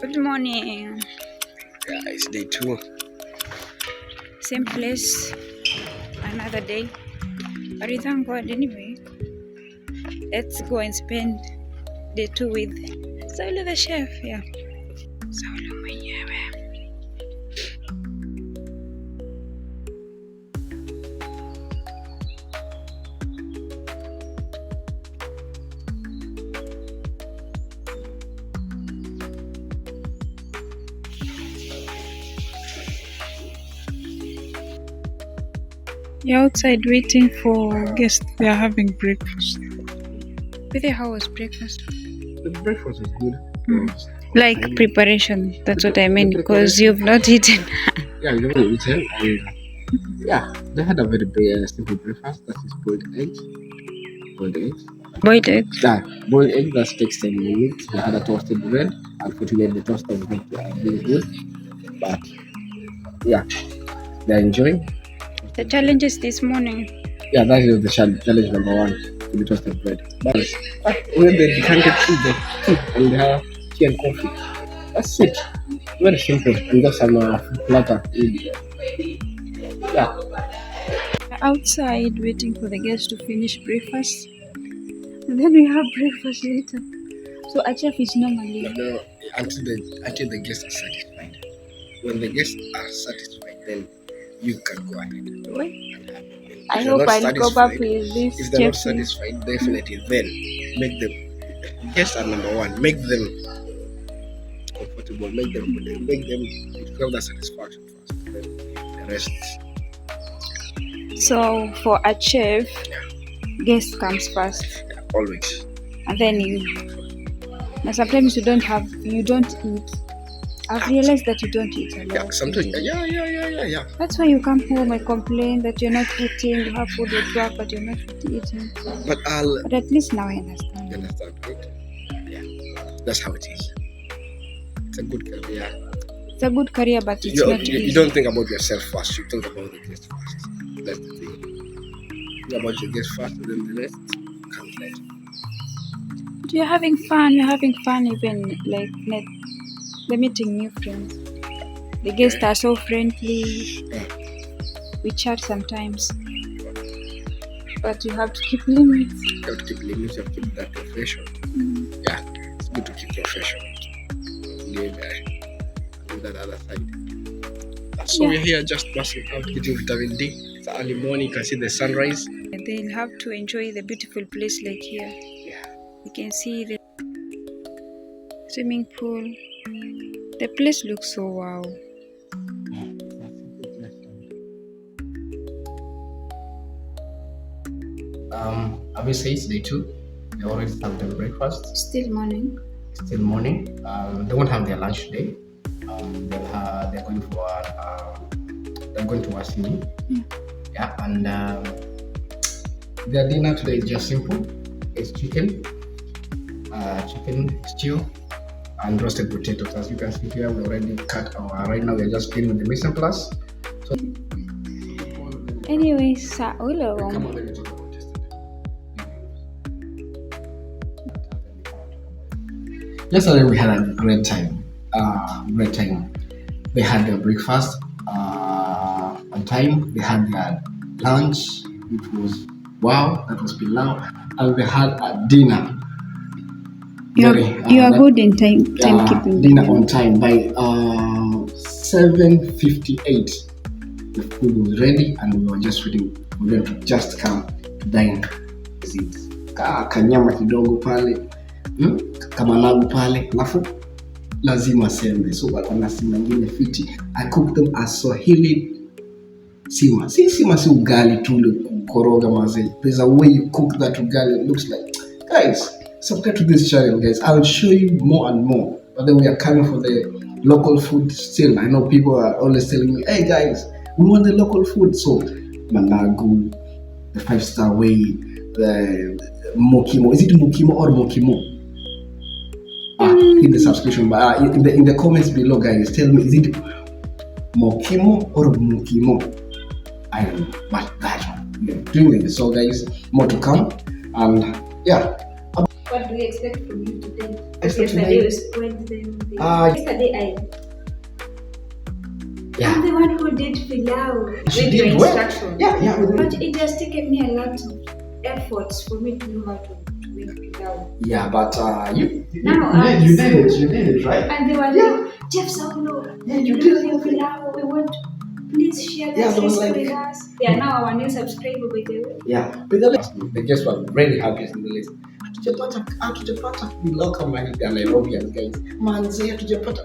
Good morning. Yeah, it's day 2. Same place, another day. But we thank God anyway. Let's go and spend day 2 with Saulothechef. Yeah. Saulo mwenyewe. You're outside waiting for guests. They are having breakfast. With how was breakfast? The breakfast was good. Like preparation. That's what I mean. Because you've not eaten. Yeah, we haven't eaten. And yeah, they had a very simple breakfast. That is boiled eggs. Boiled eggs. Boiled eggs. Yeah, boiled egg that takes 10 minutes. They had a toasted bread. Unfortunately, the toaster was not very good. But yeah, they're enjoying. The challenges this morning. Yeah, that is the challenge number 1, to be toasted bread. But when they can't get food, and they have tea and coffee. That's it. Very simple. And just some platter. Yeah. Outside waiting for the guests to finish breakfast. And then we have breakfast later. So a chef is normally No, until the guests are satisfied. When the guests are satisfied, then you can go ahead. What? I hope I'll cope up with this. If they're not satisfied, definitely then make them. Guests are number 1. Make them comfortable. Make them feel that satisfaction first. Then the rest. So for a chef, guest comes first. Yeah, always. And then you. Now sometimes you don't eat. I've realized that you don't eat a lot. Yeah, sometimes. Yeah. That's why you come home and complain that you're not eating. You have food at work, but you're not eating. But at least now I understand. You understand, right? Yeah, that's how it is. It's a good career. It's a good career, but it's not easy. You don't think about yourself first. You think about the guest first. That's the thing. Think about your guest first, and then the rest comes later. But you're having fun. You're having fun even like the meeting new friends. The guests are so friendly. We chat sometimes. But you have to keep limits. You have to keep limits. You have to keep that profession. Yeah, it's good to keep profession. Leave that other side. So we're here just passing out, getting vitamin D. It's early morning. You can see the sunrise. They'll have to enjoy the beautiful place like here. Yeah. You can see the swimming pool. The place looks so wow. Obviously it's day 2. They already have their breakfast. Still morning. They won't have their lunch today. They're going to Wasini. Yeah, and their dinner today is just simple. It's chicken stew and roasted potatoes. As you can see here, we already cut our. Right now, we're just playing with the mise en place. So, anyway, come on, let me talk about yesterday we had a great time. They had their breakfast on time. They had their lunch, which was wow, that was pilau, and they had a dinner. You are good in timekeeping. Dinner on time by 7:58. The food was ready, and we were just waiting for them to just come to dine. Kanyama kidogo pale. Kama nagu pale, alafu lazima sembe. So wana sima nyingine fiti. I cook them as Swahili sima. Sima si ugali tule kukoroga maze. There's a way you cook that ugali. It looks like, guys, subscribe to this channel, guys. I'll show you more and more. But then we are coming for the local food still. I know people are always telling me, hey guys, we want the local food. So managu, the 5-star way, the mokimo. Is it mokimo or mokimo? Hit the subscription button. In the comments below, guys, tell me, is it mokimo or mokimo? I don't know, but that one. Doing it. So guys, more to come. And yeah. What do you expect from me today? Expect Yesterday today? you spoiled them. Ah, Yesterday I'm yeah. the one who did pilau She with your did well. instruction. Yeah. But it has taken me a lot of efforts for me to know how to make pilau. Yeah, but Now you did it, right? And they were like, Jeff Saulo, Yeah, you we did love your it. pilau. We want please share Yeah, that they were recipe with like, us. They are now our new subscriber by the way. yeah. But the guests were very happy in the list. Hatujapata kuloka mahali ya Nairobians guys. Manze hatujapata.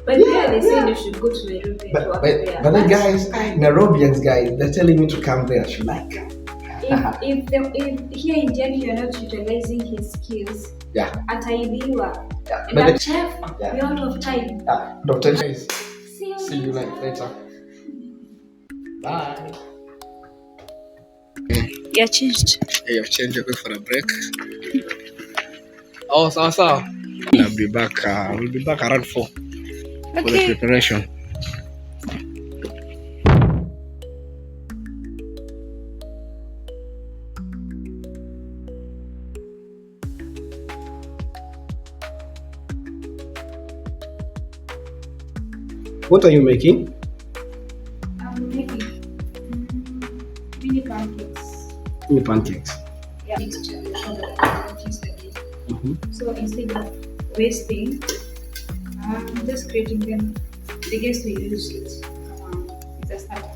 But yeah, they said you should go to Nairobi to work there. But the guys, Nairobians guys, they're telling me to come there. Should I come? if here in January you're not utilizing his skills, Yeah. ataibiwa. Yeah. And that chef, Yeah. we're out of time. Yeah. Dr. Guys, See you later. Bye. Yeah, changed. Hey, I've changed. Going for a break. Oh, so. I'll be back. We'll be back around 4 for the preparation. What are you making? I'm making mini pancakes. Mini pancakes. Yeah, mixture. Mm-hmm. So instead of wasting, I'm just creating them. The guests will use it. It's a starter.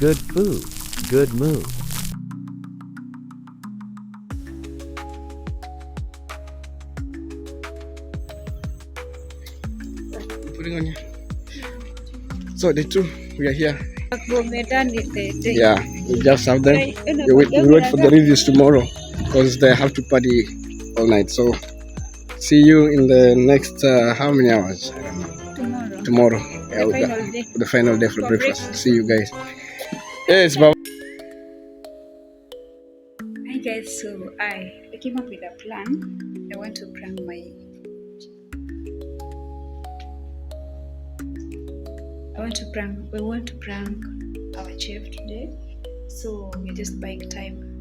Good food, good mood. Putting on you. So the two, we are here. We're done with the day. Yeah, we just have them. We wait for the reviews tomorrow because they have to party all night. So see you in the next how many hours? I don't know. Tomorrow. Yeah, with the final day for breakfast. See you guys. Yes, bye. Hi guys, so I came up with a plan. I want to prank my we want to prank our chef today. So we're just buying time